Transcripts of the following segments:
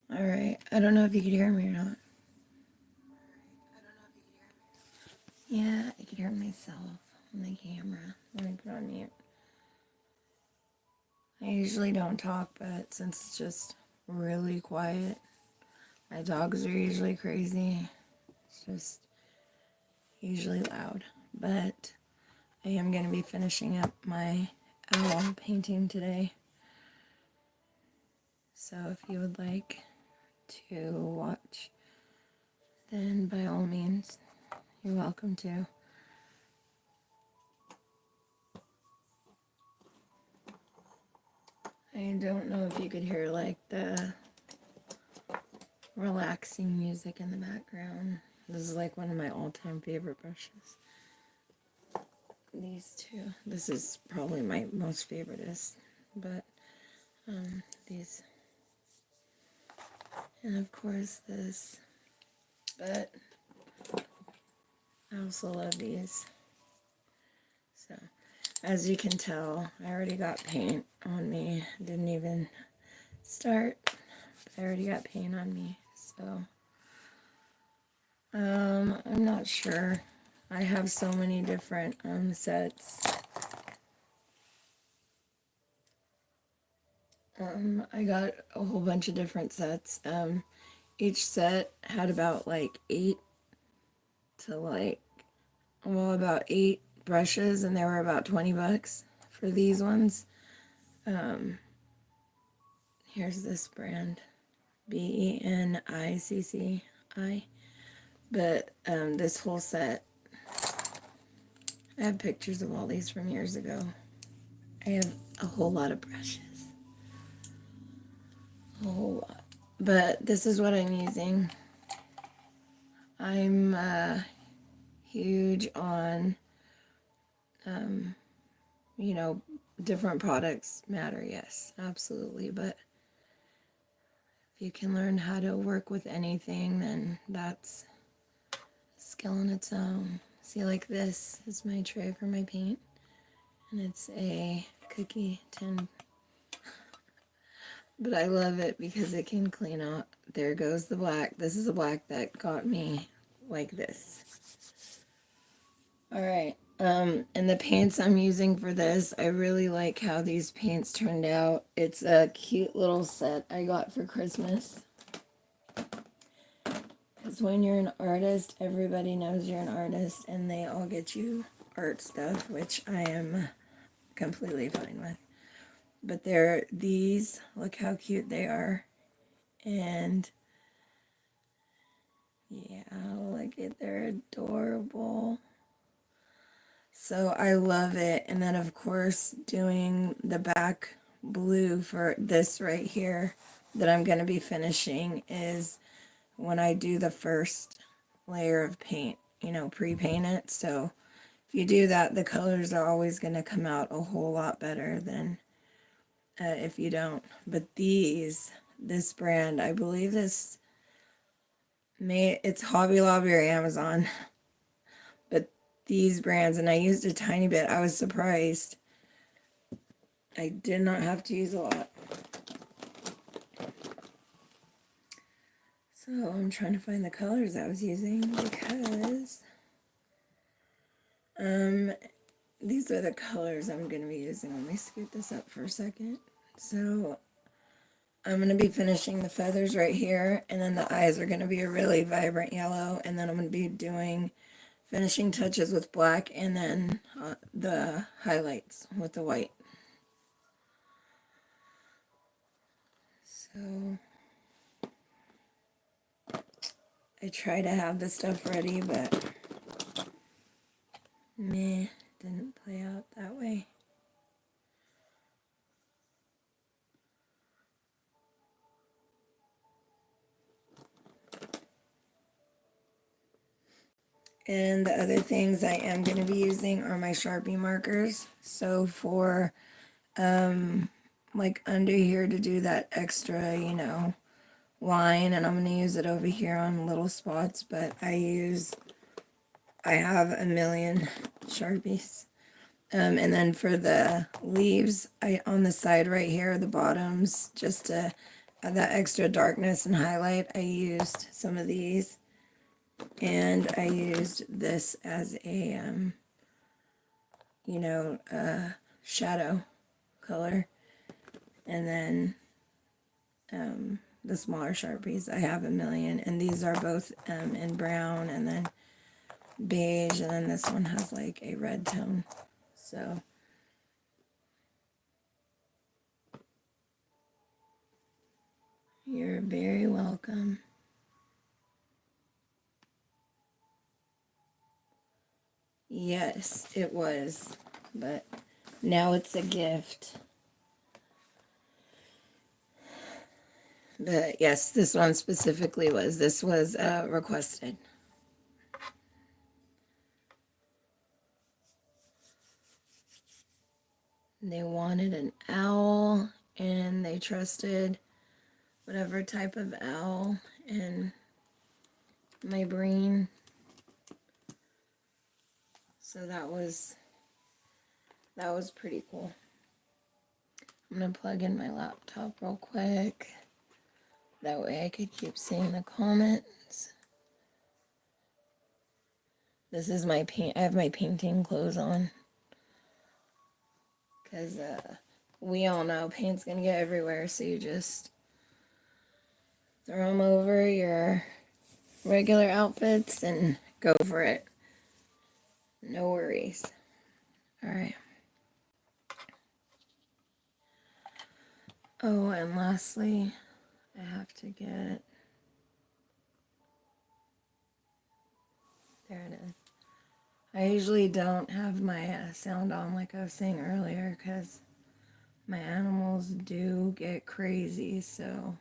Alright, I don't know if you could hear me or not. Yeah, I could hear myself on the camera. Let me put on mute. I usually don't talk, but since it's just really quiet, my dogs are usually crazy. It's just usually loud. But I am going to be finishing up my owl painting today. So if you would like to watch, then by all means, you're welcome to. I don't know if you could hear like the relaxing music in the background. This is like one of my all-time favorite brushes. These two. This is probably my most favoriteest, but these. And of course this. But I also love these. So, as you can tell, I already got paint on me. Didn't even start. I already got paint on me. So, I'm not sure. I have so many different sets. I got a whole bunch of different sets. Each set had about like 8 to like, well, about 8 brushes, and they were about $20 for these ones. Here's this brand, BENICCI. But this whole set, I have pictures of all these from years ago. I have a whole lot of brushes. A whole lot. But this is what I'm using. I'm huge on, you know, different products matter, yes, absolutely. But if you can learn how to work with anything, then that's a skill in its own. See, like this is my tray for my paint, and it's a cookie tin. But I love it because it can clean out. There goes the black. This is the black that got me like this. All right. And the paints I'm using for this, I really like how these paints turned out. It's a cute little set I got for Christmas. Because when you're an artist, everybody knows you're an artist, and they all get you art stuff, which I am completely fine with. But they're these. Look how cute they are. And yeah, look at, they're adorable. So I love it. And then of course doing the back blue for this right here that I'm going to be finishing is when I do the first layer of paint, you know, pre-paint it. So if you do that, the colors are always going to come out a whole lot better than if you don't. But this brand, I believe it's Hobby Lobby or Amazon. But these brands, and I used a tiny bit, I was surprised. I did not have to use a lot. So I'm trying to find the colors I was using because these are the colors I'm going to be using. Let me scoot this up for a second. So I'm going to be finishing the feathers right here, and then the eyes are going to be a really vibrant yellow, and then I'm going to be doing finishing touches with black, and then the highlights with the white. So I try to have the stuff ready, but meh, didn't play out that way. And the other things I am going to be using are my Sharpie markers. So for like under here to do that extra, you know, line, and I'm going to use it over here on little spots, but I have a million Sharpies. And then for the leaves, on the side right here, the bottoms, just to that extra darkness and highlight, I used some of these, and I used this as a, shadow color. And then the smaller Sharpies, I have a million, and these are both in brown and then beige, and then this one has like a red tone. So you're very welcome. Yes, it was, but now it's a gift. But yes, this one specifically was, this was requested. They wanted an owl, and they trusted whatever type of owl in my brain. So that was pretty cool. I'm gonna plug in my laptop real quick. That way I could keep seeing the comments. This is my paint. I have my painting clothes on. Because we all know paint's gonna get everywhere, so you just throw them over your regular outfits and go for it. No worries. All right. Oh, and lastly, I have to get, there it is. I usually don't have my sound on like I was saying earlier because my animals do get crazy, so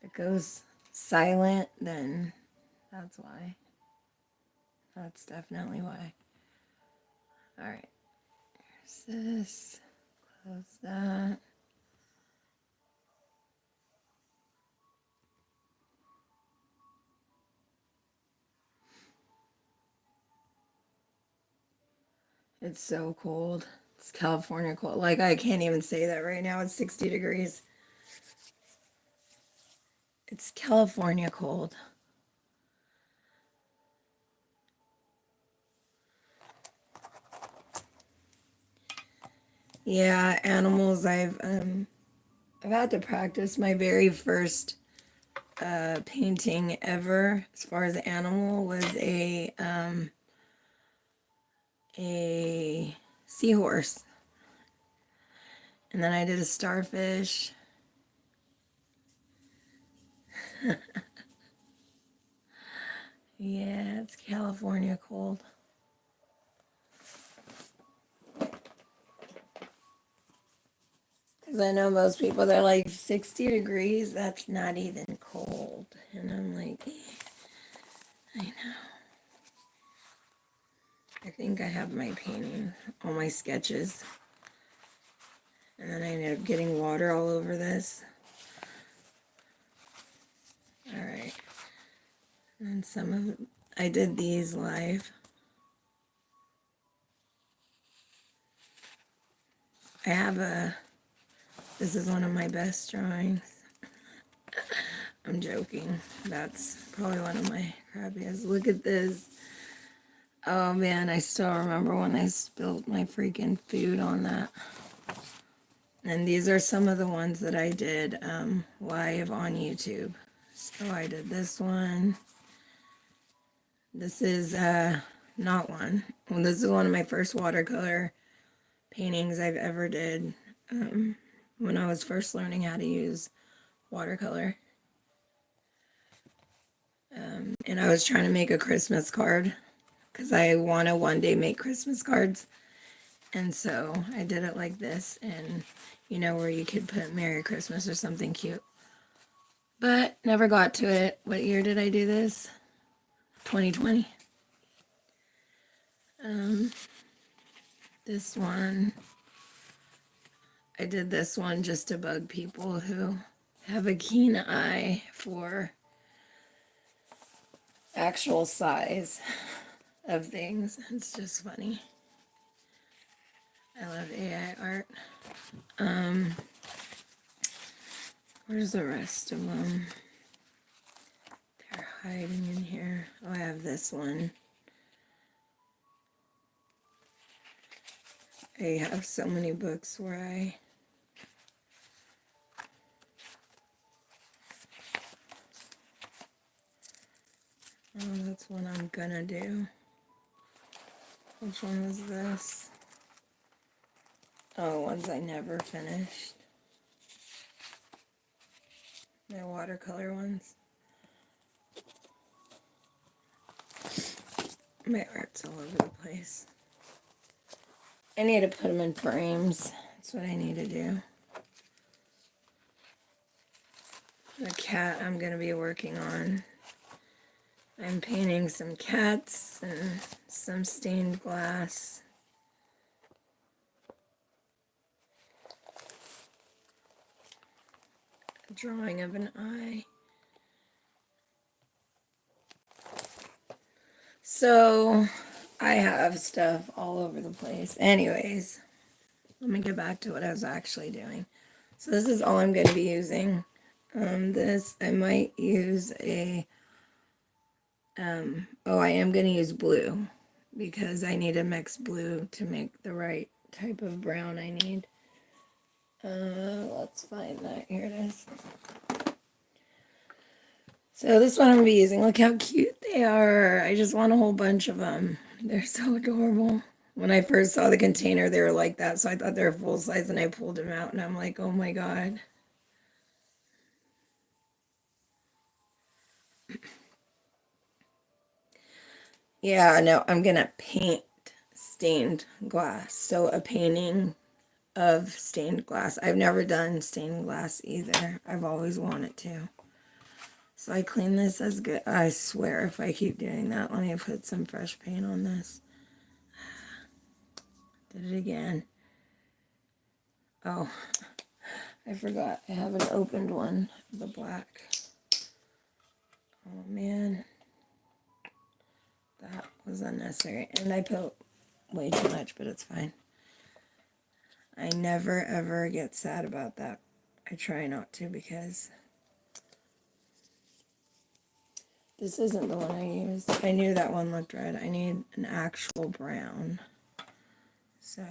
if it goes silent, then that's why. That's definitely why. All right, there's this, close that. It's so cold. It's California cold. Like, I can't even say that right now. It's 60 degrees. It's California cold. Yeah, animals. I've had to practice. My very first painting ever, as far as animal, was a seahorse, and then I did a starfish. Yeah, it's California cold. Because I know most people, they're like 60 degrees, that's not even cold. And I'm like, I know. I think I have my painting, all my sketches. And then I ended up getting water all over this. All right. And some of, I did these live. I have this is one of my best drawings. I'm joking. That's probably one of my crappiest. Look at this. Oh man, I still remember when I spilled my freaking food on that. And these are some of the ones that I did live on YouTube. So I did this one. This is not one. Well, this is one of my first watercolor paintings I've ever did when I was first learning how to use watercolor. And I was trying to make a Christmas card because I want to one day make Christmas cards. And so I did it like this, and you know, where you could put Merry Christmas or something cute. But never got to it. What year did I do this? 2020. This one, I did this one just to bug people who have a keen eye for actual size of things. It's just funny. I love AI art. Where's the rest of them? They're hiding in here. Oh, I have this one. I have so many books where oh, that's one I'm gonna do. Which one was this? Oh, ones I never finished. My watercolor ones. My art's all over the place. I need to put them in frames. That's what I need to do. The cat I'm going to be working on. I'm painting some cats and some stained glass. A drawing of an eye. So I have stuff all over the place. Anyways, let me get back to what I was actually doing. So this is all I'm going to be using. This, I might use a, I am going to use blue because I need a mixed blue to make the right type of brown I need. Let's find that. Here it is. So this one I'm going to be using. Look how cute they are. I just want a whole bunch of them. They're so adorable. When I first saw the container, they were like that, so I thought they were full size, and I pulled them out, and I'm like, oh my god. Yeah, no, I'm gonna paint stained glass. So a painting of stained glass. I've never done stained glass either. I've always wanted to. So I clean this as good. I swear if I keep doing that, let me put some fresh paint on this. Did it again. Oh, I forgot. I haven't opened one. The black. Oh man. That was unnecessary. And I put way too much, but it's fine. I never ever get sad about that. I try not to because this isn't the one I used. I knew that one looked red. I need an actual brown. So,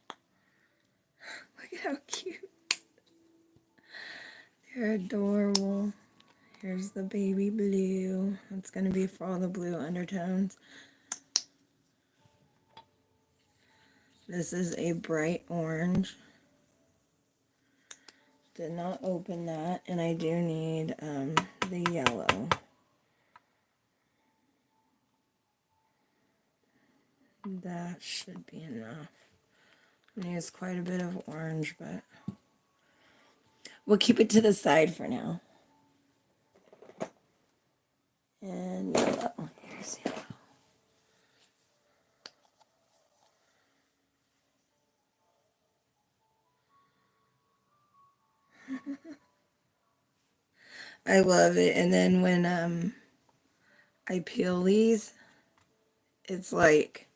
look at how cute. They're adorable. Here's the baby blue. It's going to be for all the blue undertones. This is a bright orange. Did not open that. And I do need the yellow. That should be enough. I'm going to use quite a bit of orange, but we'll keep it to the side for now. And yellow. Here's yellow. I love it. And then when I peel these, it's like,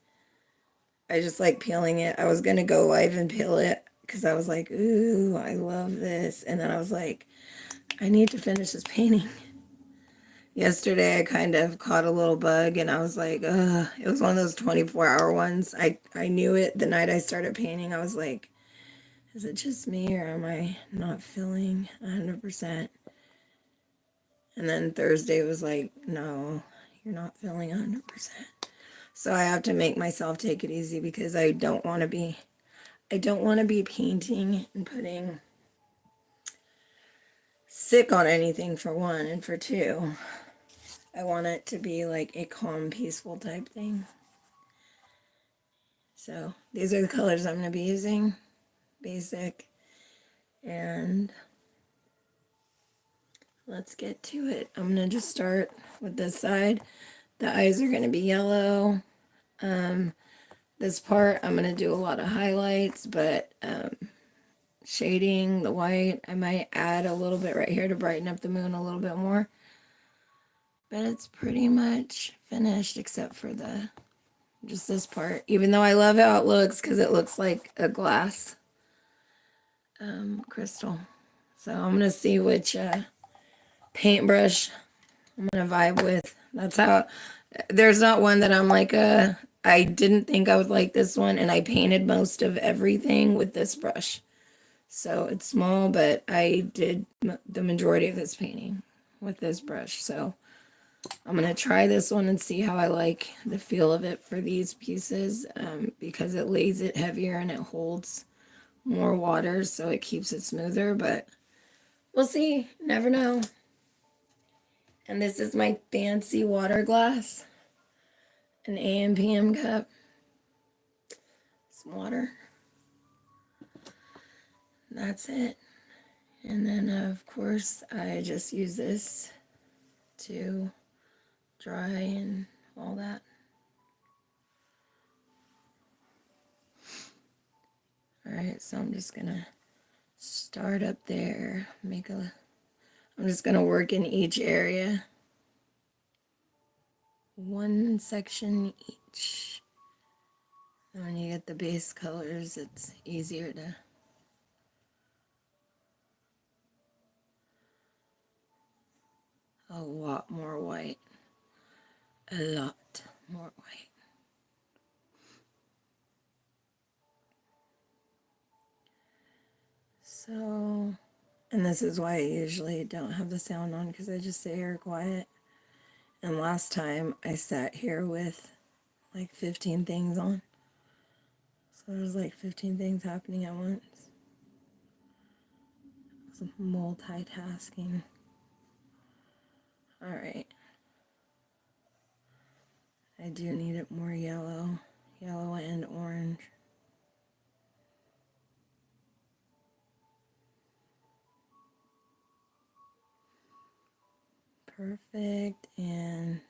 I just like peeling it. I was going to go live and peel it because I was like, ooh, I love this. And then I was like, I need to finish this painting. Yesterday I kind of caught a little bug and I was like, ugh. It was one of those 24-hour ones. I knew it the night I started painting. I was like, is it just me or am I not feeling 100%? And then Thursday was like, no, you're not feeling 100%. So I have to make myself take it easy because I don't want to be painting and putting sick on anything for one, and for two, I want it to be like a calm, peaceful type thing. So these are the colors I'm going to be using. Basic. And let's get to it. I'm going to just start with this side. The eyes are going to be yellow. This part, I'm going to do a lot of highlights, but shading the white, I might add a little bit right here to brighten up the moon a little bit more. But it's pretty much finished except for just this part. Even though I love how it looks because it looks like a glass crystal. So I'm going to see which paintbrush I'm going to vibe with. That's how, there's not one that I'm like, I didn't think I would like this one, and I painted most of everything with this brush. So it's small, but I did the majority of this painting with this brush. So I'm going to try this one and see how I like the feel of it for these pieces, because it lays it heavier and it holds more water, so it keeps it smoother, but we'll see. Never know. And this is my fancy water glass, an AM PM cup, some water. That's it. And then of course I just use this to dry and all that. Alright, so I'm just gonna start up there, I'm just gonna work in each area. One section each. And when you get the base colors, it's easier to a lot more white. A lot more white. So, and this is why I usually don't have the sound on, because I just sit here quiet. And last time I sat here with like 15 things on. So there's like 15 things happening at once. It's multitasking. Alright. I do need it more yellow. Yellow and orange. Perfect. And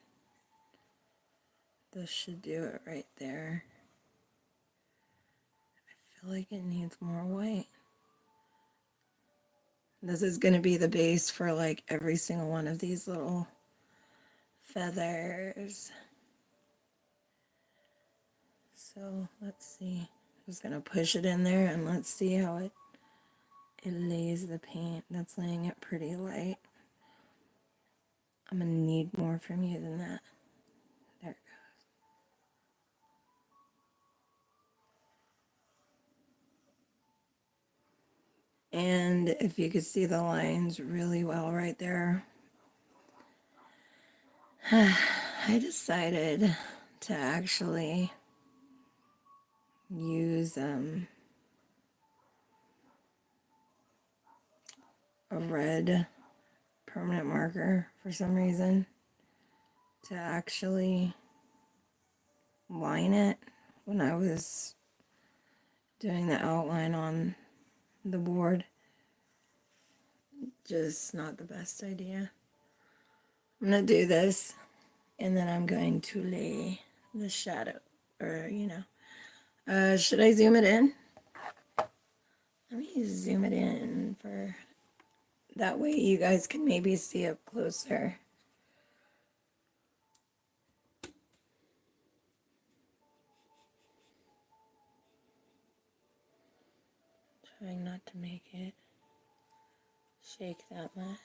this should do it right there. I feel like it needs more white. This is going to be the base for like every single one of these little feathers. So let's see. I'm just going to push it in there and let's see how it lays the paint. That's laying it pretty light. I'm going to need more from you than that. There it goes. And if you could see the lines really well right there, I decided to actually use a red permanent marker for some reason to actually line it when I was doing the outline on the board. Just not the best idea. I'm going to do this, and then I'm going to lay the shadow, or should I zoom it in? Let me zoom it in for that way you guys can maybe see up closer. Trying not to make it shake that much.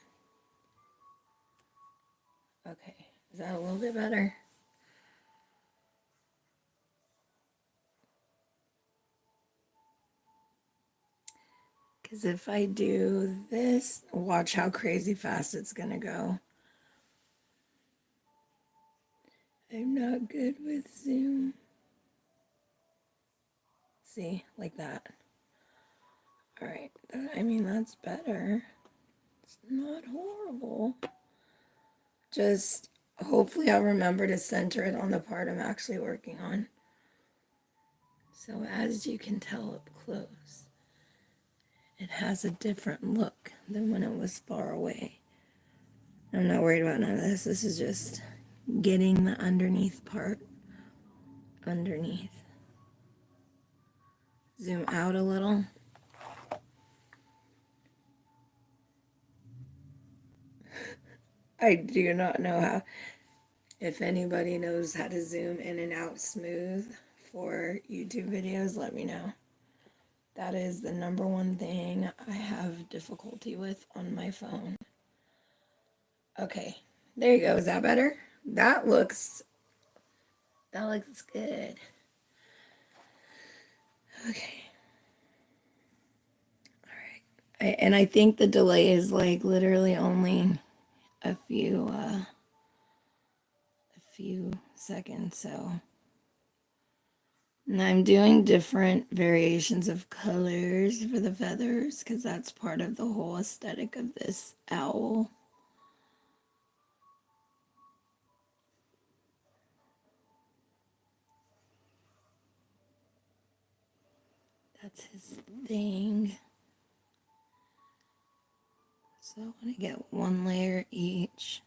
Okay, is that a little bit better? Because if I do this, watch how crazy fast it's gonna go. I'm not good with zoom. See, like that. All right, I mean, that's better. It's not horrible. Just hopefully I'll remember to center it on the part I'm actually working on. So as you can tell up close, it has a different look than when it was far away. I'm not worried about none of this. This is just getting the underneath part underneath. Zoom out a little. I do not know how. If anybody knows how to zoom in and out smooth for YouTube videos, let me know. That is the number one thing I have difficulty with on my phone. Okay, there you go. Is that better? That looks good. Okay. All right. And I think the delay is like literally only a few seconds, so. And I'm doing different variations of colors for the feathers because that's part of the whole aesthetic of this owl. That's his thing. So I want to get one layer each.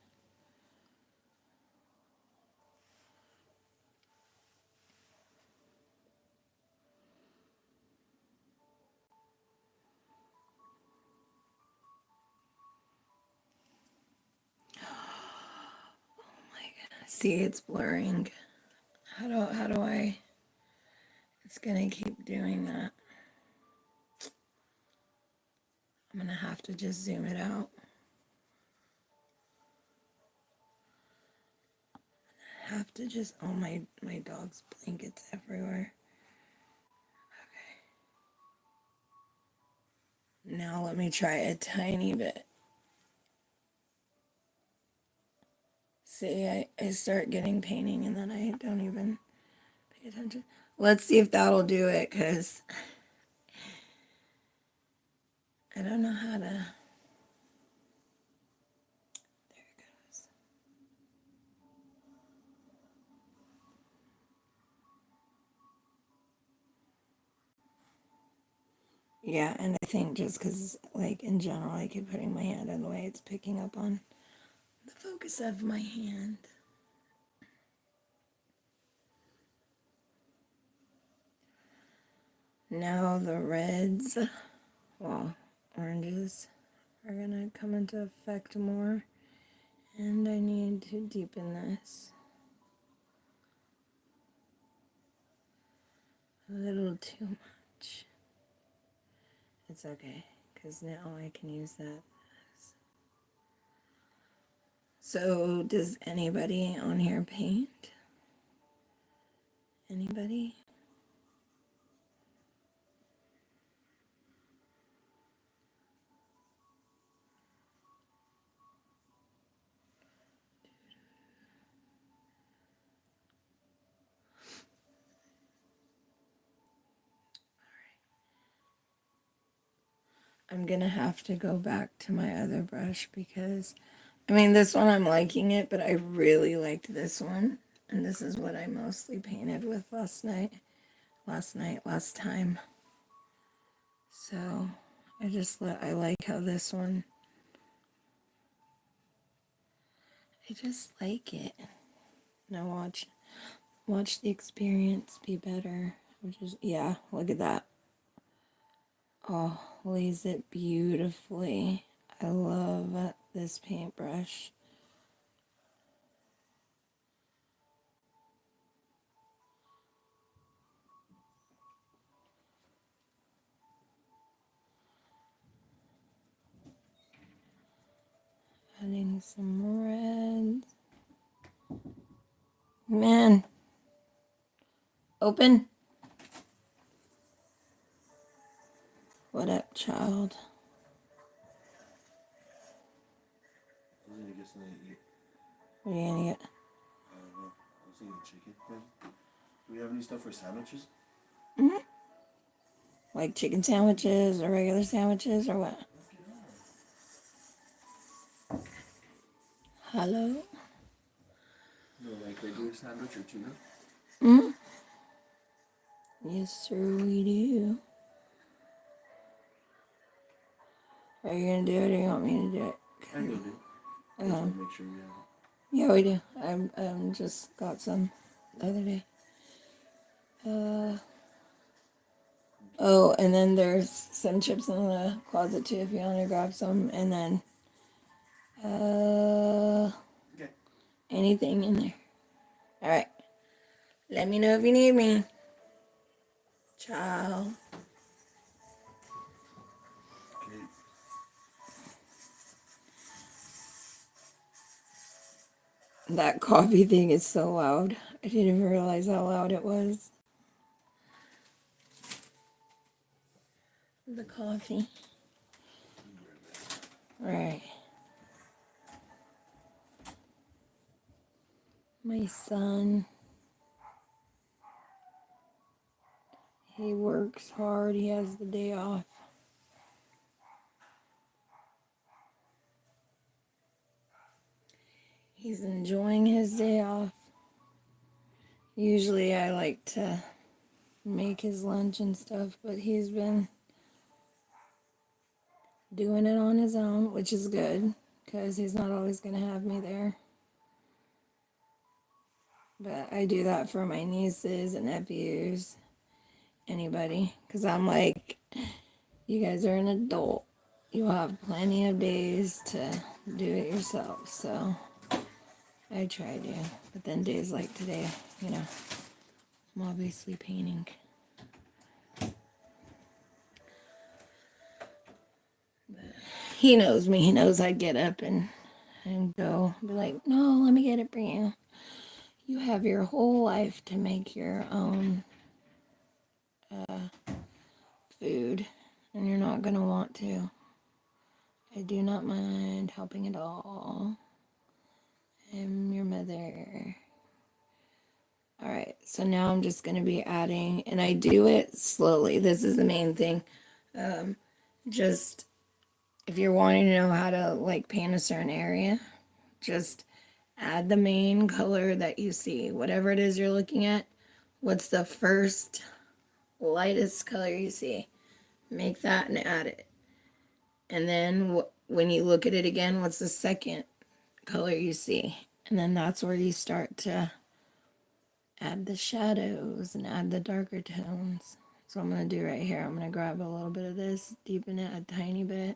See, it's blurring. How do I? It's gonna keep doing that. I'm gonna have to just zoom it out. Have to just, oh, my dog's blankets everywhere. Okay. Now let me try a tiny bit. See, I start getting painting and then I don't even pay attention. Let's see if that'll do it, because I don't know how to. There it goes. Yeah, and I think just because, like, in general, I keep putting my hand in the way, it's picking up on the focus of my hand. Now the reds, well, oranges are gonna come into effect more, and I need to deepen this a little too much. It's okay, because now I can use that. So does anybody on here paint? Anybody? I'm gonna have to go back to my other brush because, I mean, this one I'm liking it, but I really liked this one. And this is what I mostly painted with last time. So I like how this one, I just like it. Now watch the experience be better. Yeah, look at that. Oh, lays it beautifully. I love this paintbrush. Adding some reds. Man. Open. What up, child? I'm gonna get something to eat. What are you gonna get? I don't know. I was thinking chicken. Maybe. Do we have any stuff for sandwiches? Mm-hmm. Like chicken sandwiches or regular sandwiches or what? Hello? No, like regular sandwich or tuna? Mm-hmm. Yes, sir, we do. Are you gonna do it or you want me to do it? I can go do it. I just want to make sure we have it. Yeah, we do. I just got some the other day. Oh, and then there's some chips in the closet too if you want to grab some. And then, Okay. anything in there. All right. Let me know if you need me. Ciao. That coffee thing is so loud. I didn't even realize how loud it was. The coffee. Right. My son, he works hard. He has the day off. He's enjoying his day off. Usually I like to make his lunch and stuff, but he's been doing it on his own, which is good because he's not always going to have me there. But I do that for my nieces and nephews, anybody, because I'm like, you guys are an adult. You'll have plenty of days to do it yourself. So I try to. But then days like today, you know, I'm obviously painting. He knows me. He knows I get up and go. Be like, no, let me get it for you. You have your whole life to make your own food, and you're not going to want to. I do not mind helping at all. I'm your mother. Alright, so now I'm just going to be adding, and I do it slowly. This is the main thing. Just, if you're wanting to know how to, like, paint a certain area, just add the main color that you see. Whatever it is you're looking at, what's the first lightest color you see? Make that and add it. And then when you look at it again, what's the second color you see? And then that's where you start to add the shadows and add the darker tones. So I'm going to do right here. I'm going to grab a little bit of this, deepen it a tiny bit.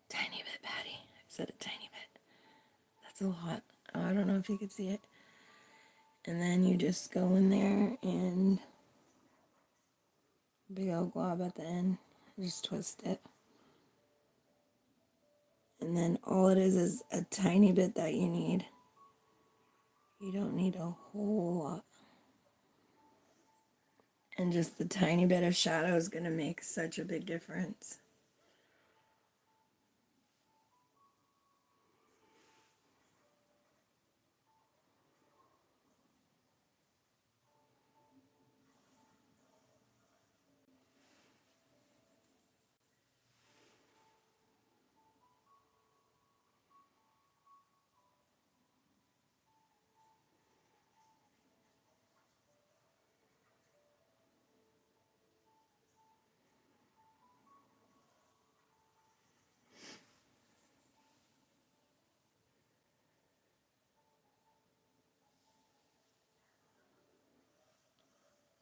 Tiny bit, Patty. I said a tiny bit. That's a lot. I don't know if you could see it. And then you just go in there and big old glob at the end. Just twist it. And then all it is a tiny bit that you need. You don't need a whole lot. And just the tiny bit of shadow is going to make such a big difference.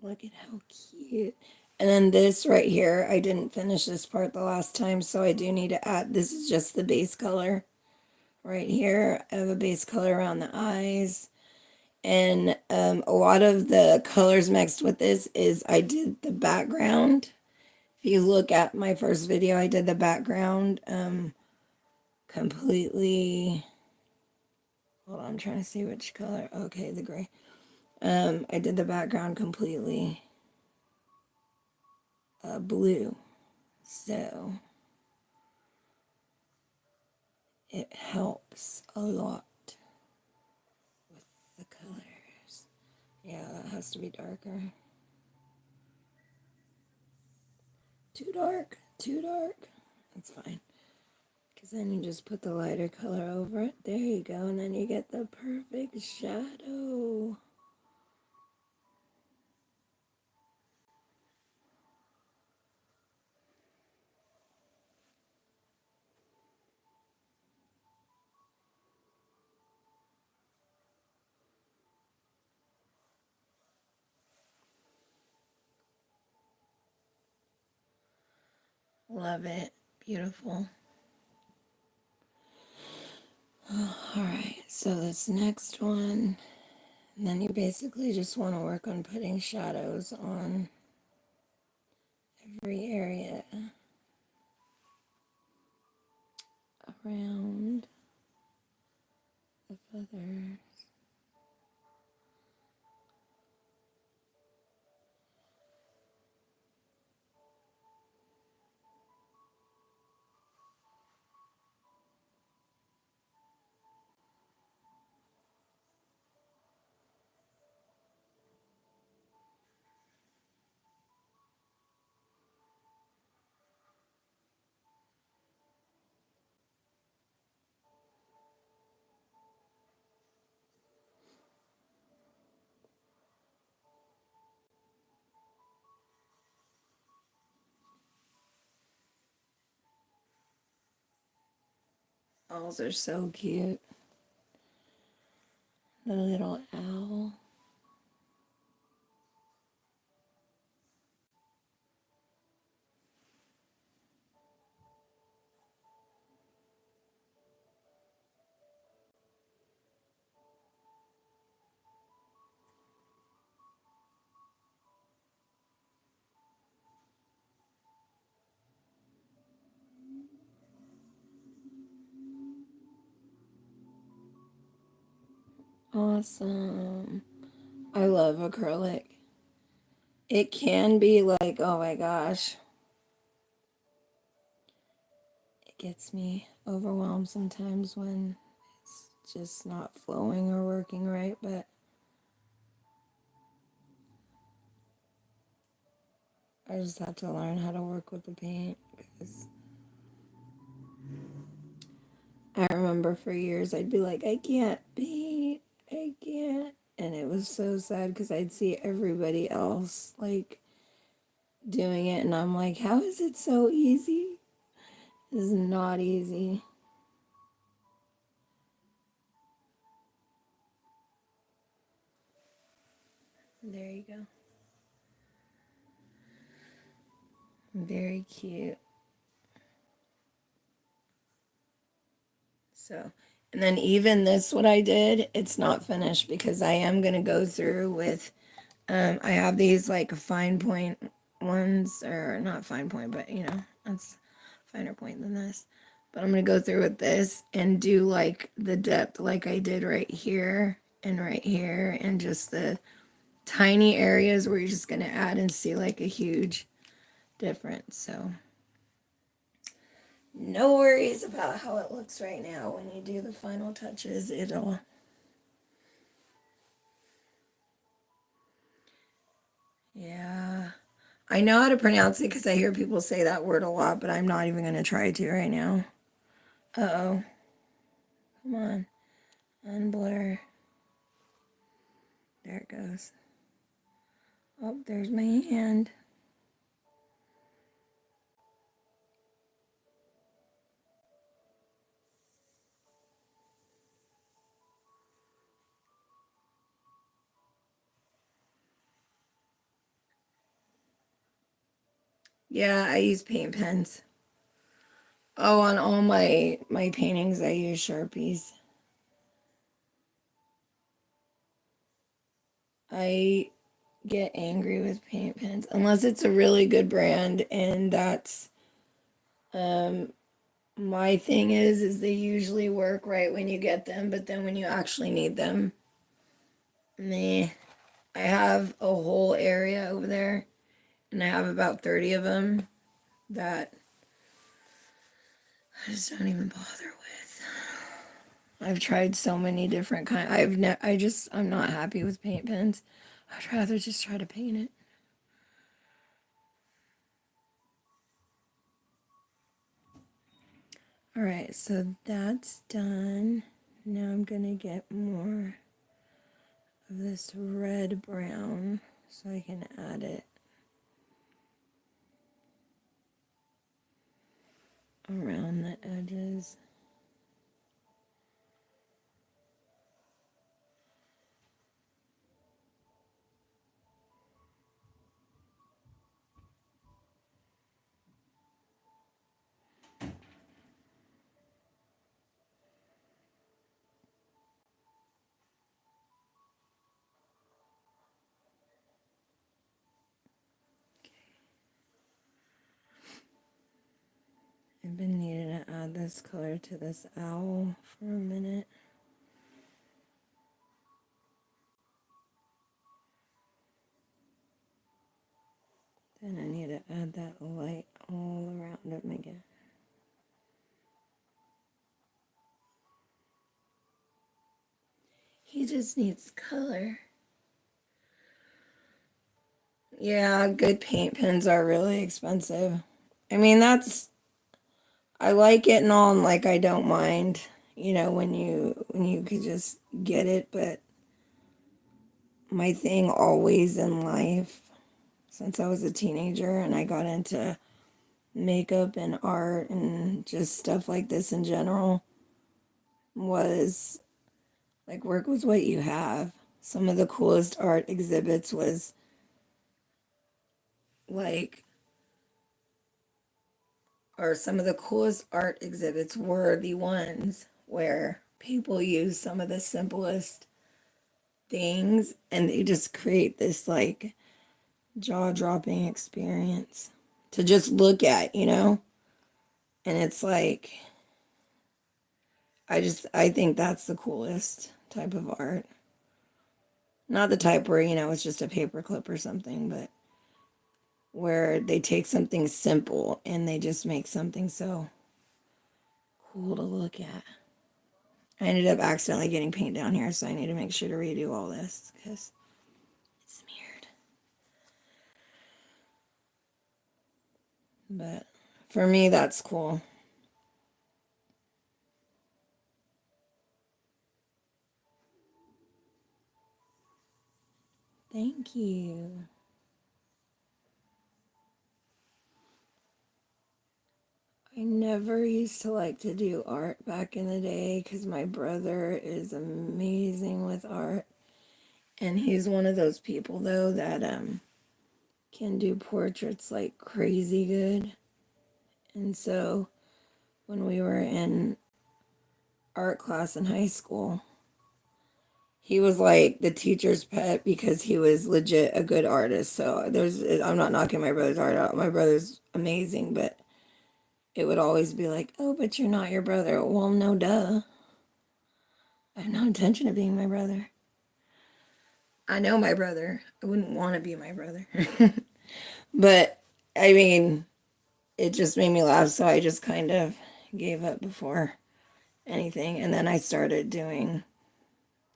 Look at how cute. And then this right here, I didn't finish this part the last time, so I do need to add, this is just the base color right here. I have a base color around the eyes. And a lot of the colors mixed with this is I did the background. If you look at my first video, I did the background completely. Hold on, I'm trying to see which color. Okay, the gray. I did the background completely blue. So it helps a lot with the colors. Yeah, that has to be darker. Too dark, too dark. That's fine. Because then you just put the lighter color over it. There you go. And then you get the perfect shadow. Love it. Beautiful. Alright, so this next one, and then you basically just want to work on putting shadows on every area around. Owls are so cute. The little owl. Awesome. I love acrylic. It can be like, oh my gosh, it gets me overwhelmed sometimes when it's just not flowing or working right, but I just have to learn how to work with the paint because I remember for years I'd be like, I can't paint, I can't. And it was so sad because I'd see everybody else like doing it, and I'm like, how is it so easy? It's not easy. There you go. Very cute. So, and then even this, what I did, it's not finished because I am going to go through with, I have these like fine point ones, or not fine point, but you know, that's finer point than this. But I'm going to go through with this and do like the depth like I did right here and just the tiny areas where you're just going to add and see like a huge difference. So no worries about how it looks right now. When you do the final touches, it'll, yeah. I know how to pronounce it because I hear people say that word a lot, but I'm not even going to try to right now. Uh-oh. Come on. Unblur. There it goes. Oh, there's my hand. Yeah, I use paint pens. Oh, on all my paintings, I use Sharpies. I get angry with paint pens unless it's a really good brand, and that's um my thing is they usually work right when you get them, but then when you actually need them, meh. I have a whole area over there, and I have about 30 of them that I just don't even bother with. I've tried so many different kind. I'm not happy with paint pens. I'd rather just try to paint it. All right, so that's done. Now I'm gonna get more of this red brown so I can add it around the edges. I've been needing to add this color to this owl for a minute. Then I need to add that light all around him again. He just needs color. Yeah, good paint pens are really expensive. I mean, I like it and all, and like I don't mind, you know, when you could just get it, but my thing always in life since I was a teenager and I got into makeup and art and just stuff like this in general, was like work with what you have. Some of the coolest art exhibits was like, or some of the coolest art exhibits were the ones where people use some of the simplest things and they just create this like jaw-dropping experience to just look at, you know? And it's like, I think that's the coolest type of art. Not the type where, you know, it's just a paperclip or something, but where they take something simple and they just make something so cool to look at. I ended up accidentally getting paint down here, so I need to make sure to redo all this because it's smeared. But for me, that's cool. Thank you. I never used to like to do art back in the day because my brother is amazing with art. And he's one of those people, though, that can do portraits like crazy good. And so when we were in art class in high school, he was like the teacher's pet because he was legit a good artist. So I'm not knocking my brother's art out. My brother's amazing, but it would always be like, oh, but you're not your brother. Well, no, duh. I have no intention of being my brother. I know my brother. I wouldn't want to be my brother. But, I mean, it just made me laugh, so I just kind of gave up before anything. And then I started doing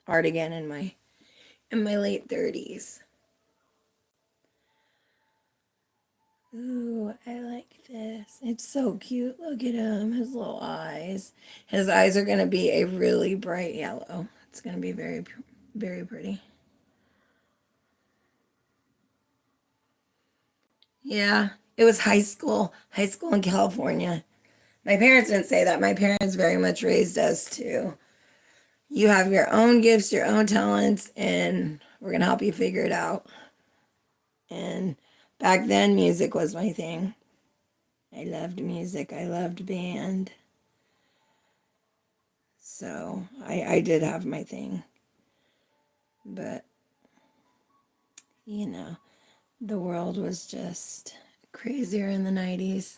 art again in my late 30s. Ooh, I like this. It's so cute. Look at him, his little eyes. His eyes are going to be a really bright yellow. It's going to be very, very pretty. Yeah, it was high school in California. My parents didn't say that. My parents very much raised us to, you have your own gifts, your own talents, and we're going to help you figure it out. And back then, music was my thing. I loved music. I loved band. So I did have my thing. But, you know, the world was just crazier in the 90s.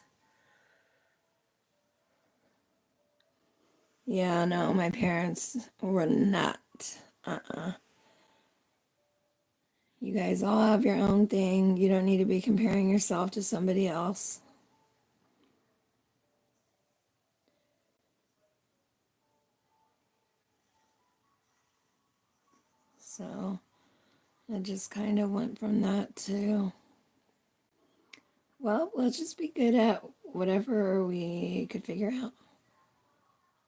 Yeah, no, my parents were not. Uh-uh. You guys all have your own thing. You don't need to be comparing yourself to somebody else. So it just kind of went from that to, well, let's just be good at whatever we could figure out.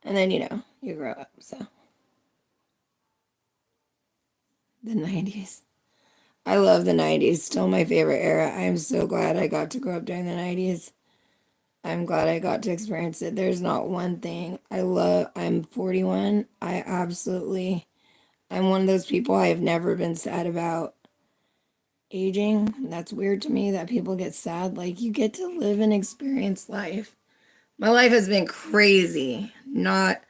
And then, you know, you grow up. So the 90s. I love the 90s. Still my favorite era. I'm so glad I got to grow up during the 90s. I'm glad I got to experience it. There's not one thing I love. I'm 41. I'm one of those people I have never been sad about aging. That's weird to me that people get sad. Like, you get to live and experience life. My life has been crazy, not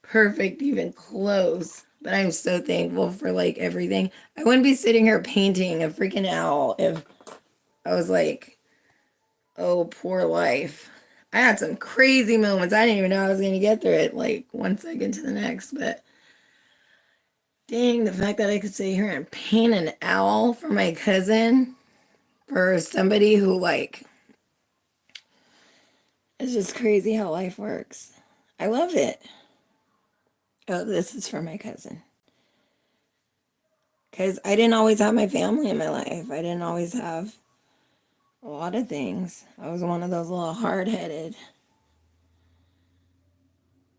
perfect, even close. But I'm so thankful for like everything. I wouldn't be sitting here painting a freaking owl if I was like, oh, poor life. I had some crazy moments. I didn't even know I was going to get through it, like one second to the next. But dang, the fact that I could sit here and paint an owl for my cousin, for somebody who, like, it's just crazy how life works. I love it. Oh, this is for my cousin. Because I didn't always have my family in my life. I didn't always have a lot of things. I was one of those little hard-headed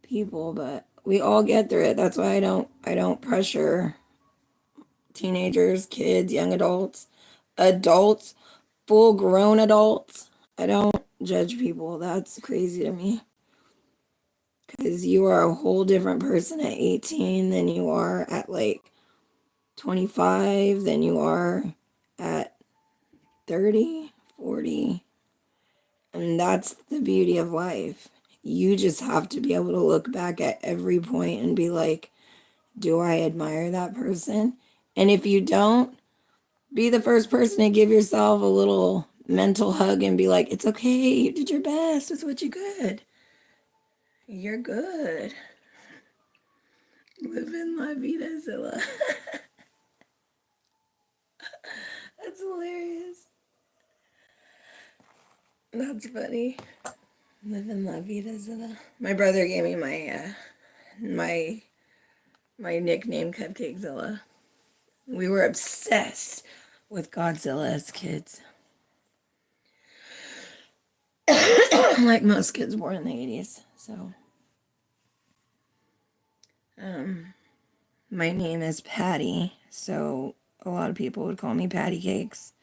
people, but we all get through it. That's why I don't pressure teenagers, kids, young adults, full-grown adults. I don't judge people. That's crazy to me. Because you are a whole different person at 18 than you are at like 25, than you are at 30, 40. And that's the beauty of life. You just have to be able to look back at every point and be like, do I admire that person? And if you don't, be the first person to give yourself a little mental hug and be like, it's okay, you did your best with what you could. You're good. Living La Vida Zilla. That's hilarious. That's funny. Living La Vida Zilla. My brother gave me my nickname, Cupcakezilla. We were obsessed with Godzilla as kids. Like most kids born in the 80s. So, my name is Patty, so a lot of people would call me Patty Cakes.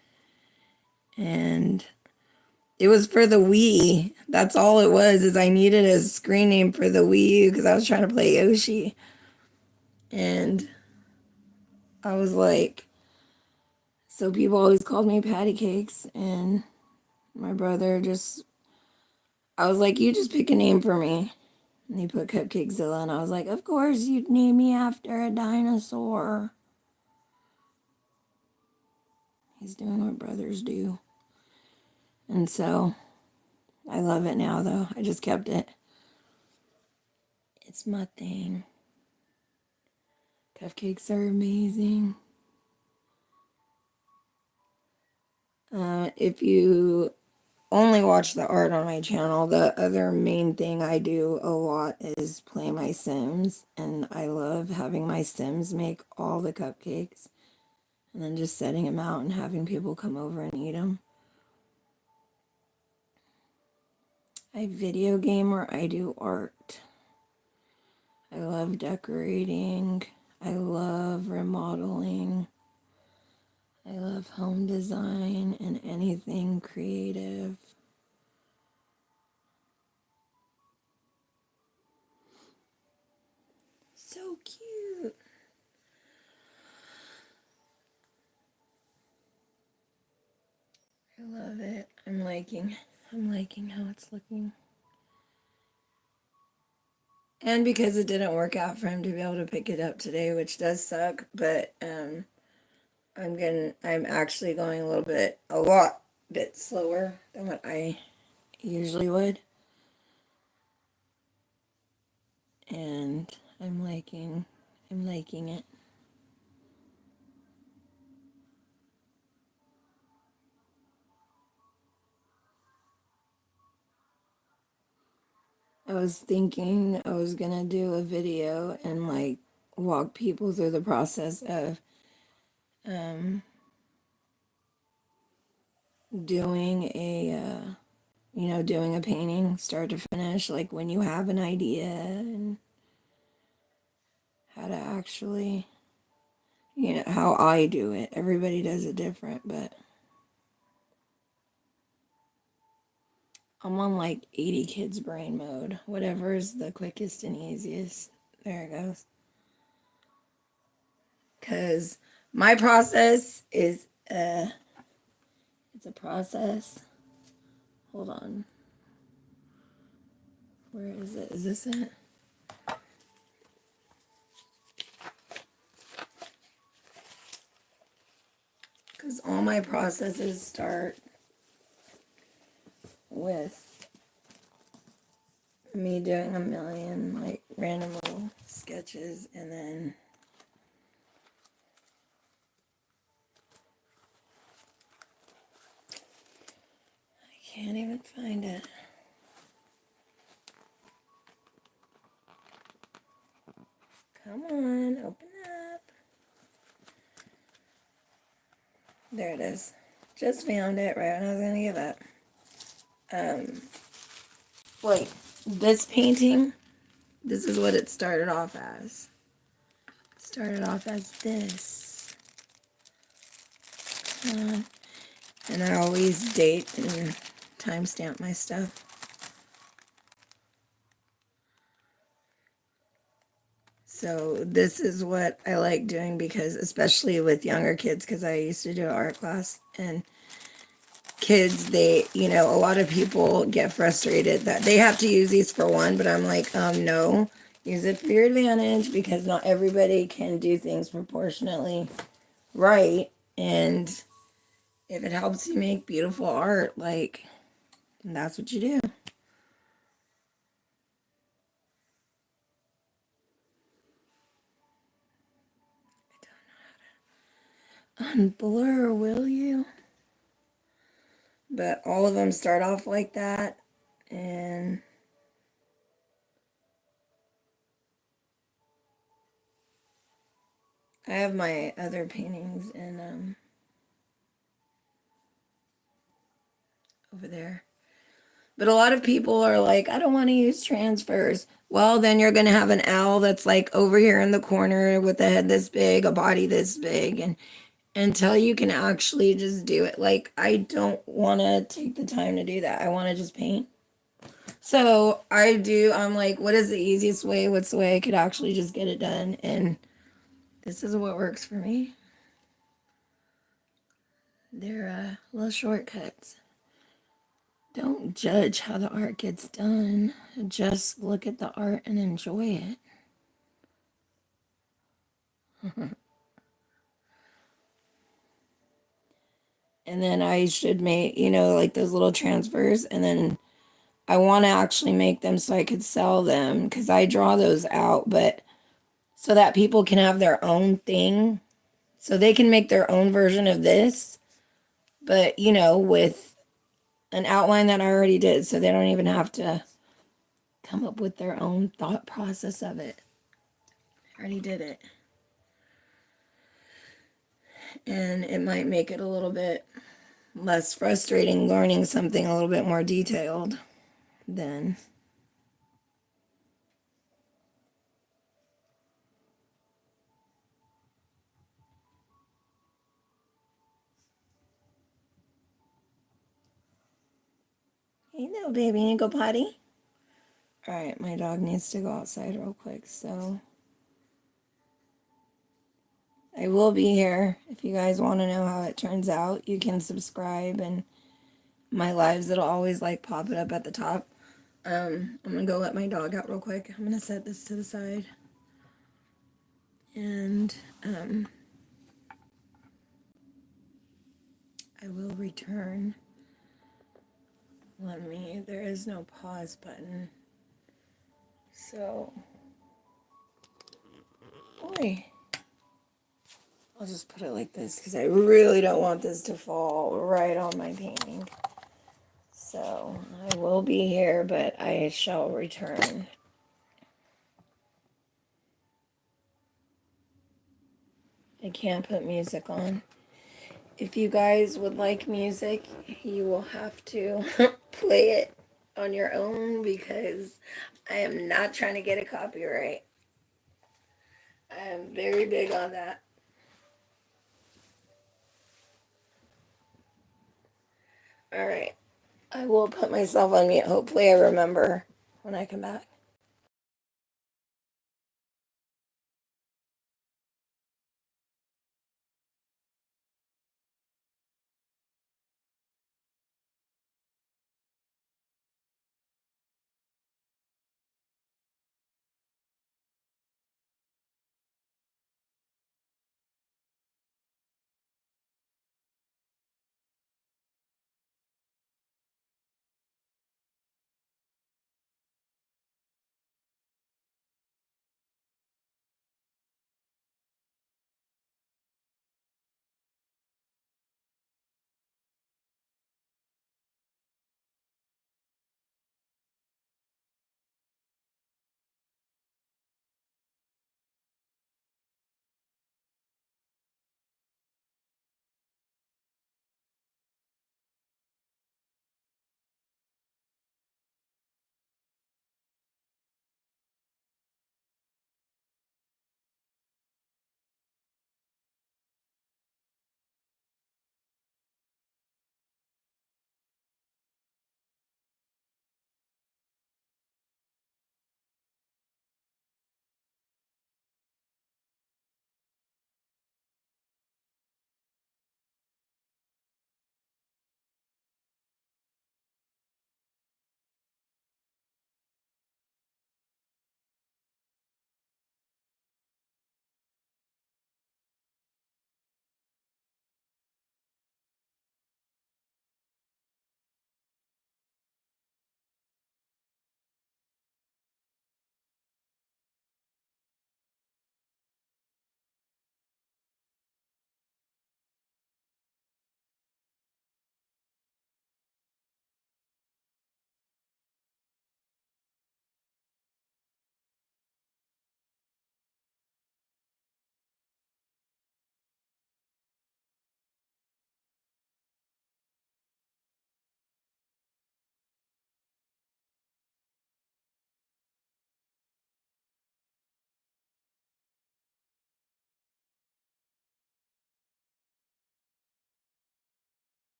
And it was for the Wii. That's all it was, is I needed a screen name for the Wii U because I was trying to play Yoshi. And I was like, so people always called me Patty Cakes, and my brother just, I was like, you just pick a name for me. And he put Cupcakezilla, and I was like, of course you'd name me after a dinosaur. He's doing what brothers do. And so, I love it now, though. I just kept it. It's my thing. Cupcakes are amazing. If you only watch the art on my channel, the other main thing I do a lot is play my Sims, and I love having my Sims make all the cupcakes and then just setting them out and having people come over and eat them. I video game or I do art. I love decorating. I love remodeling. I love home design and anything creative. So cute. I love it. I'm liking how it's looking. And because it didn't work out for him to be able to pick it up today, which does suck, but I'm actually going a lot bit slower than what I usually would. And I'm liking it. I was thinking I was gonna do a video and like walk people through the process of doing doing a painting start to finish, like when you have an idea and how to actually, how I do it. Everybody does it different, but I'm on like 80 kids brain mode. Whatever is the quickest and easiest. There it goes. Because my process is, it's a process. Hold on. Where is it? Is this it? Because all my processes start with me doing a million like random little sketches, and then I can't even find it. Come on, open up. There it is. Just found it right when I was gonna give up. Like this painting, this is what it started off as. It started off as this. And I always date and timestamp my stuff. So this is what I like doing, because especially with younger kids, because I used to do an art class, and kids, they, a lot of people get frustrated that they have to use these for one, but I'm like, no, use it for your advantage, because not everybody can do things proportionately right. And if it helps you make beautiful art, like, that's what you do. Unblur, will you? But all of them start off like that, and I have my other paintings in over there. But a lot of people are like, I don't want to use transfers. Well, then you're going to have an owl that's like over here in the corner with a head this big, a body this big, and until you can actually just do it. Like, I don't want to take the time to do that. I want to just paint. So I'm like, what is the easiest way? What's the way I could actually just get it done? And this is what works for me. They're little shortcuts. Don't judge how the art gets done. Just look at the art and enjoy it. And then I should make, like those little transfers. And then I want to actually make them so I could sell them, because I draw those out, but so that people can have their own thing. So they can make their own version of this, but, with an outline that I already did. So they don't even have to come up with their own thought process of it. I already did it. And it might make it a little bit less frustrating learning something a little bit more detailed than hey little baby, you go potty? All right, my dog needs to go outside real quick, so I will be here. If you guys want to know how it turns out, you can subscribe, and my lives, it'll always like pop it up at the top. I'm gonna go let my dog out real quick. I'm gonna set this to the side, and I will return. There is no pause button, so boy, I'll just put it like this, because I really don't want this to fall right on my painting. So I will be here, but I shall return. I can't put music on. If you guys would like music, you will have to play it on your own, because I am not trying to get a copyright. I am very big on that. All right. I will put myself on mute. Hopefully I remember when I come back.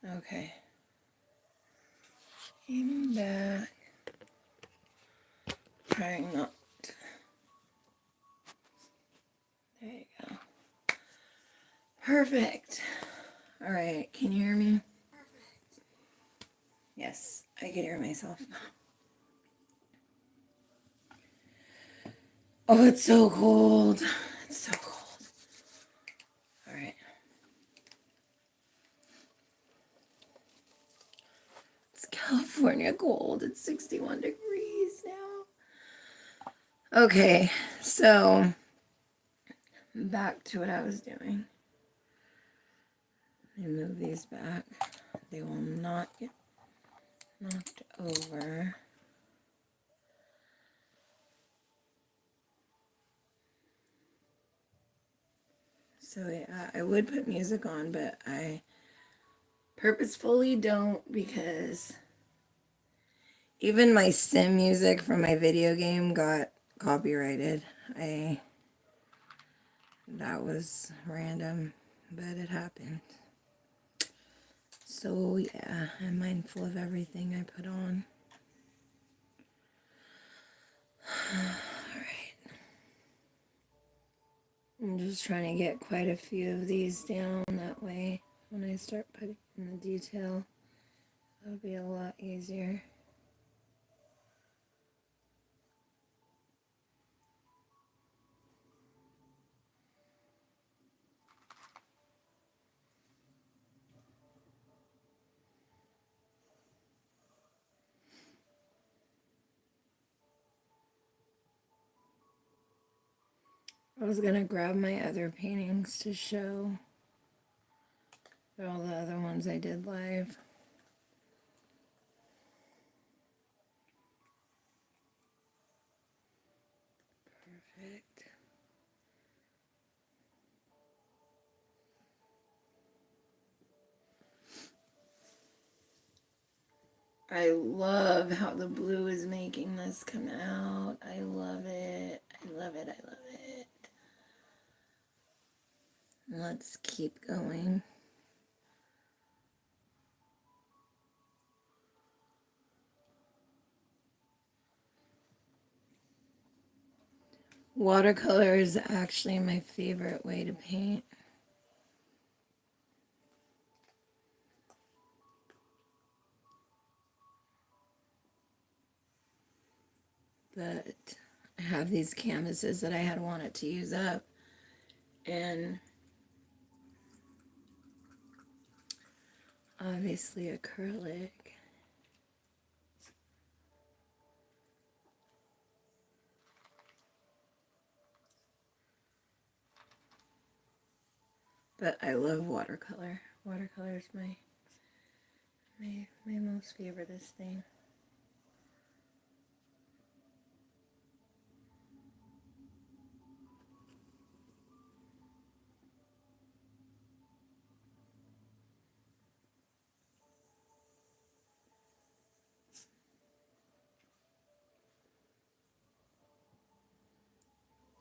Okay. Aiming back. Trying not to. There you go. Perfect. All right. Can you hear me? Yes, I can hear myself. Oh, it's so cold. It's so cold. All right. It's California cold. It's 61 degrees now. Okay, so back to what I was doing. Let me move these back. They will not get knocked over. So yeah, I would put music on, but I purposefully don't, because even my sim music from my video game got copyrighted. That was random, but it happened. So yeah, I'm mindful of everything I put on. Alright. I'm just trying to get quite a few of these down, that way when I start putting in the detail, it'll be a lot easier. I was gonna grab my other paintings to show. They're all the other ones I did live. Perfect. I love how the blue is making this come out. I love it. I love it. I love it. Let's keep going. Watercolor is actually my favorite way to paint. But I have these canvases that I had wanted to use up, and obviously acrylic. But I love watercolor. Watercolor is my most favoriteest thing.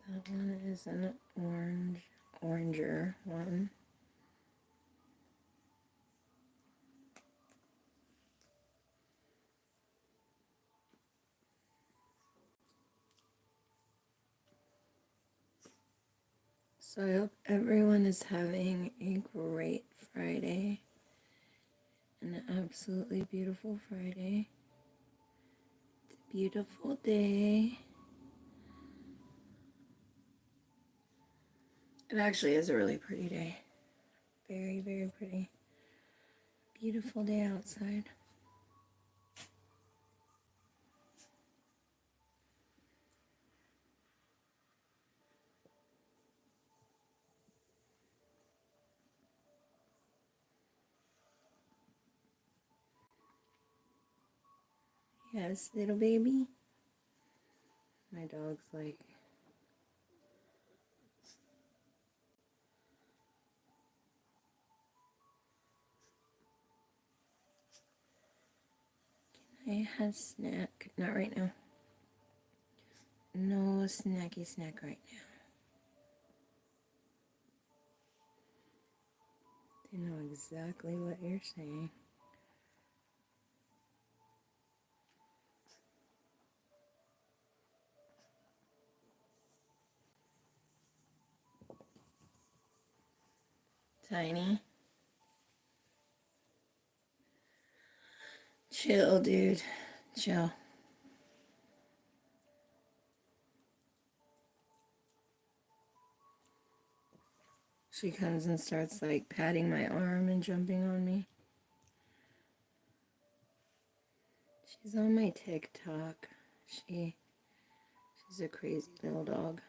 That one is an oranger one. So I hope everyone is having a great Friday. An absolutely beautiful Friday. It's a beautiful day. It actually is a really pretty day. Very, very pretty. Beautiful day outside. Yes, little baby. My dog's like, I have snack. Not right now. No snacky snack right now. I know exactly what you're saying. Tiny. Chill, dude. Chill. She comes and starts like patting my arm and jumping on me. She's on my TikTok. She's a crazy little dog.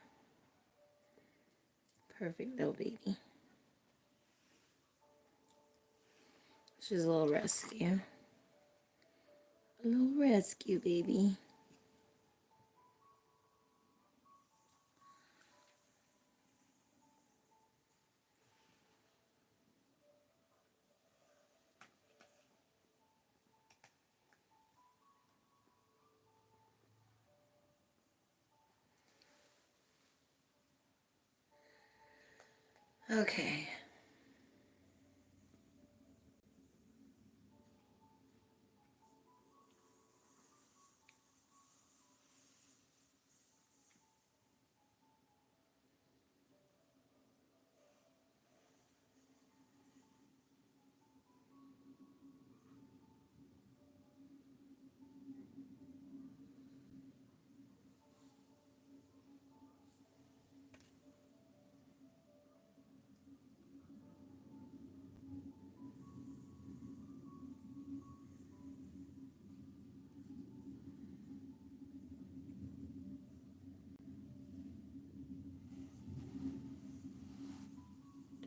Perfect little baby. She's a little rescue. A little rescue baby. Okay.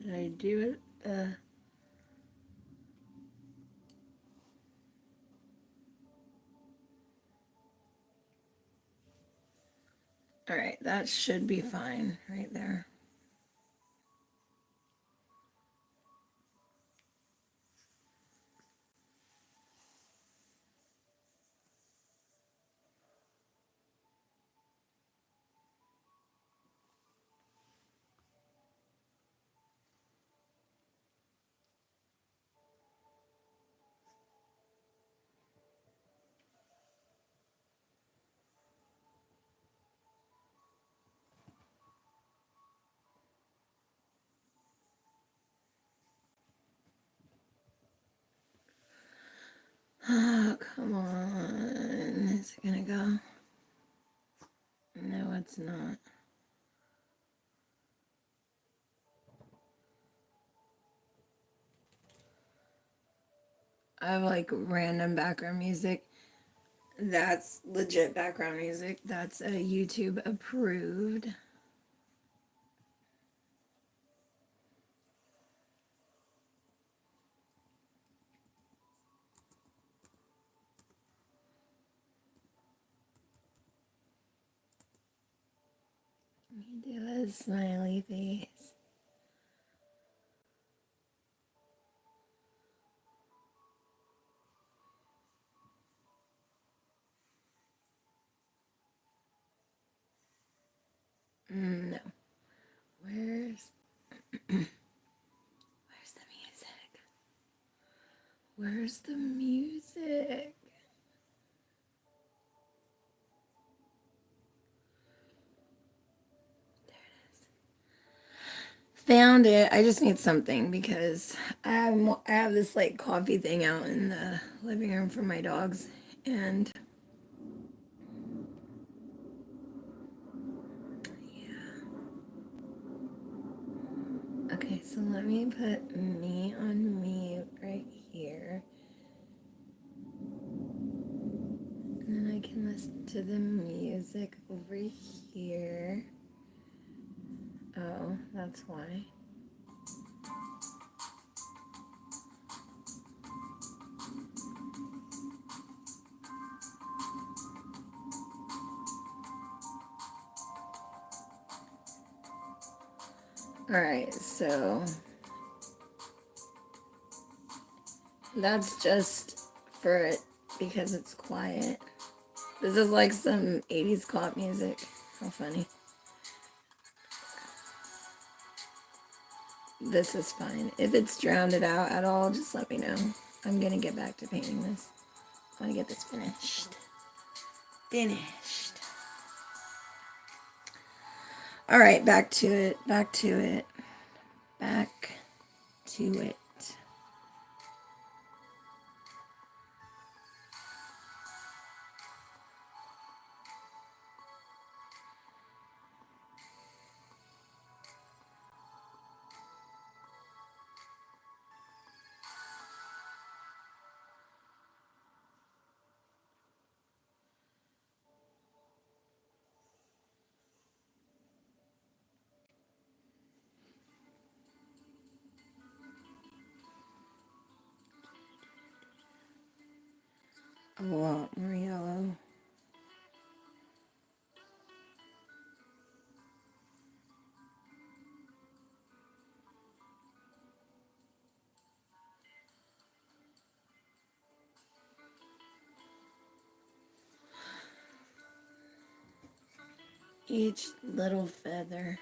Did I do it? Alright, that should be fine right there. Oh, come on. Is it gonna go? No, it's not. I have like random background music. That's legit background music. That's a YouTube approved. Let me do a smiley face. No. Where's where's the music? Where's the music? Found it. I just need something because I have this like coffee thing out in the living room for my dogs, and okay, so let me put me on mute right here. And then I can listen to the music over here. Oh, that's why. Alright, so that's just for it because it's quiet. This is like some 80s cop music. How funny. this is fine. If it's drowned it out at all, just let me know. I'm gonna get back to painting this. I want to get this finished. Finished. All right, back to it. Back to it. Back to it. A lot more yellow. Each little feather.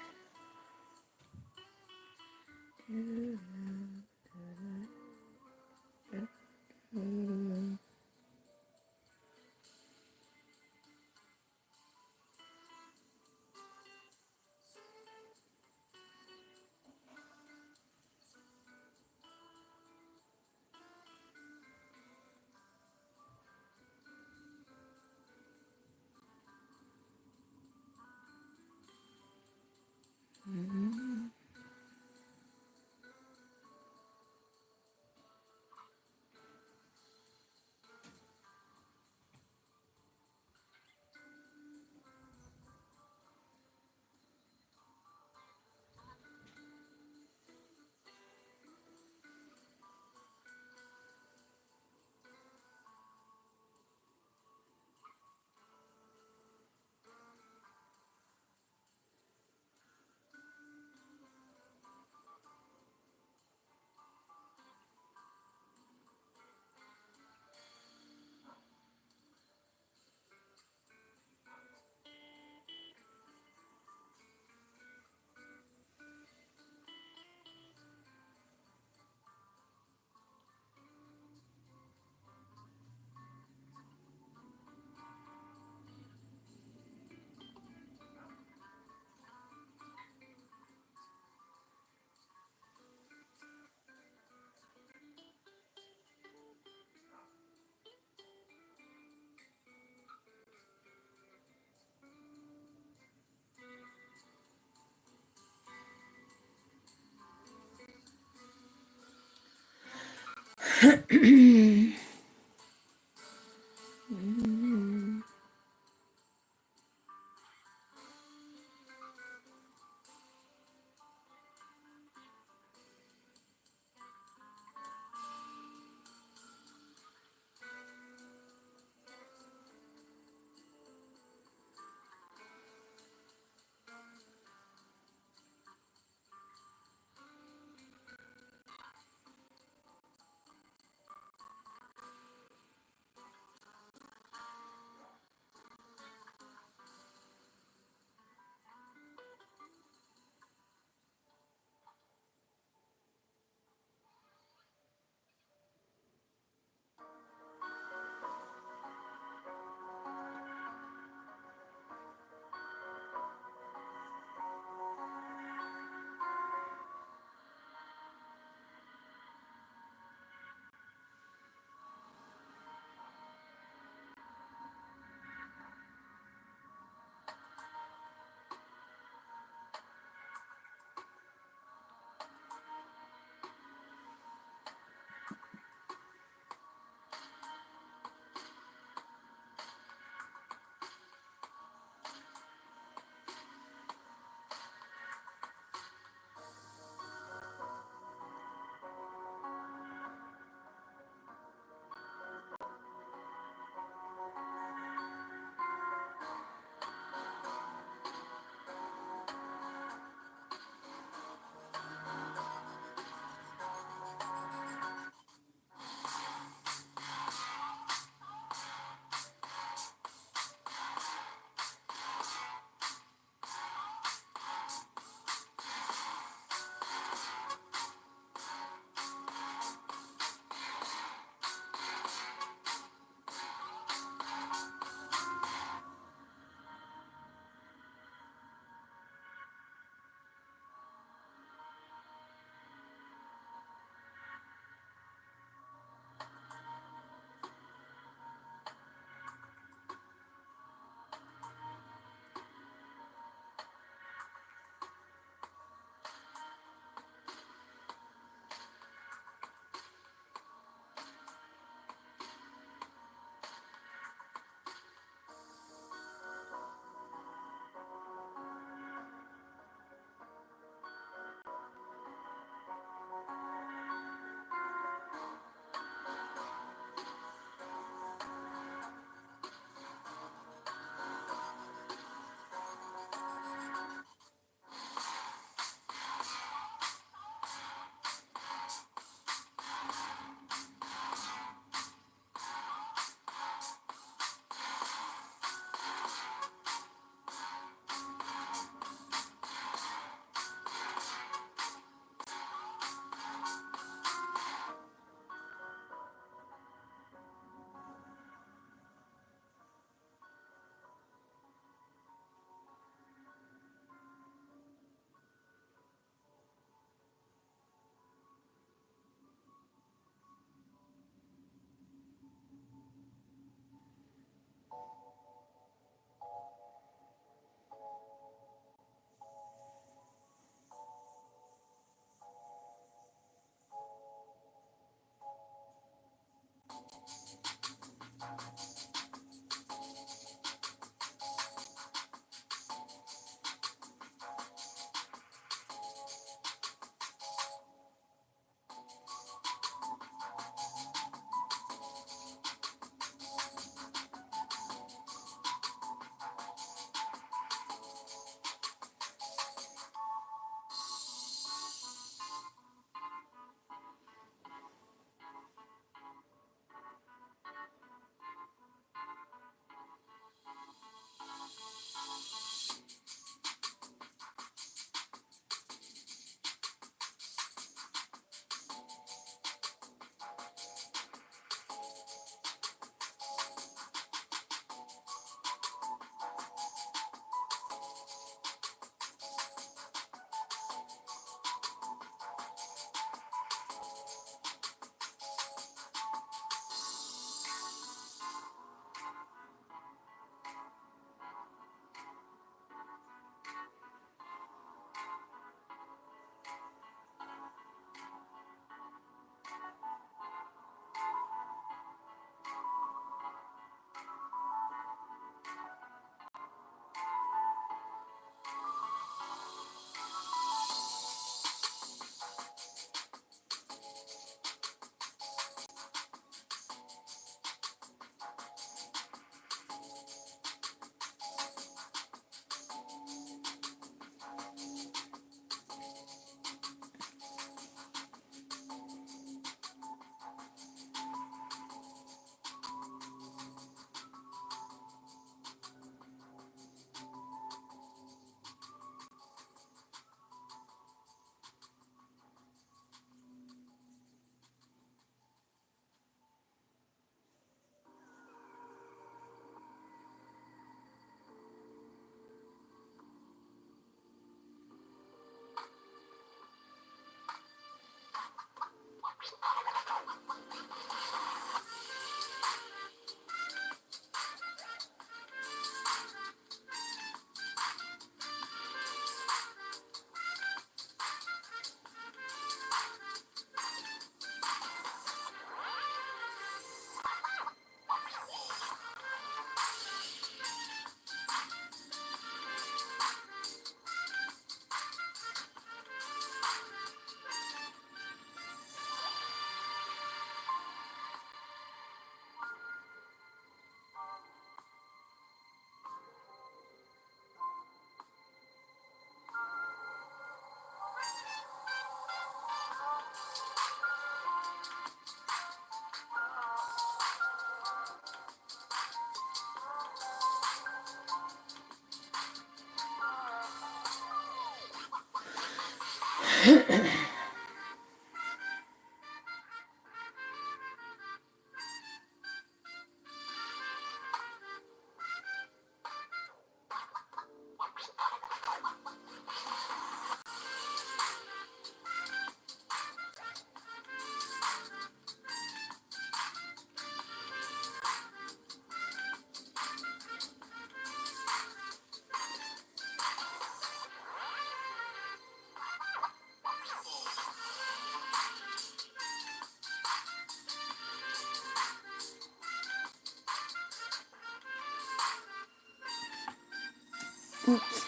Oops.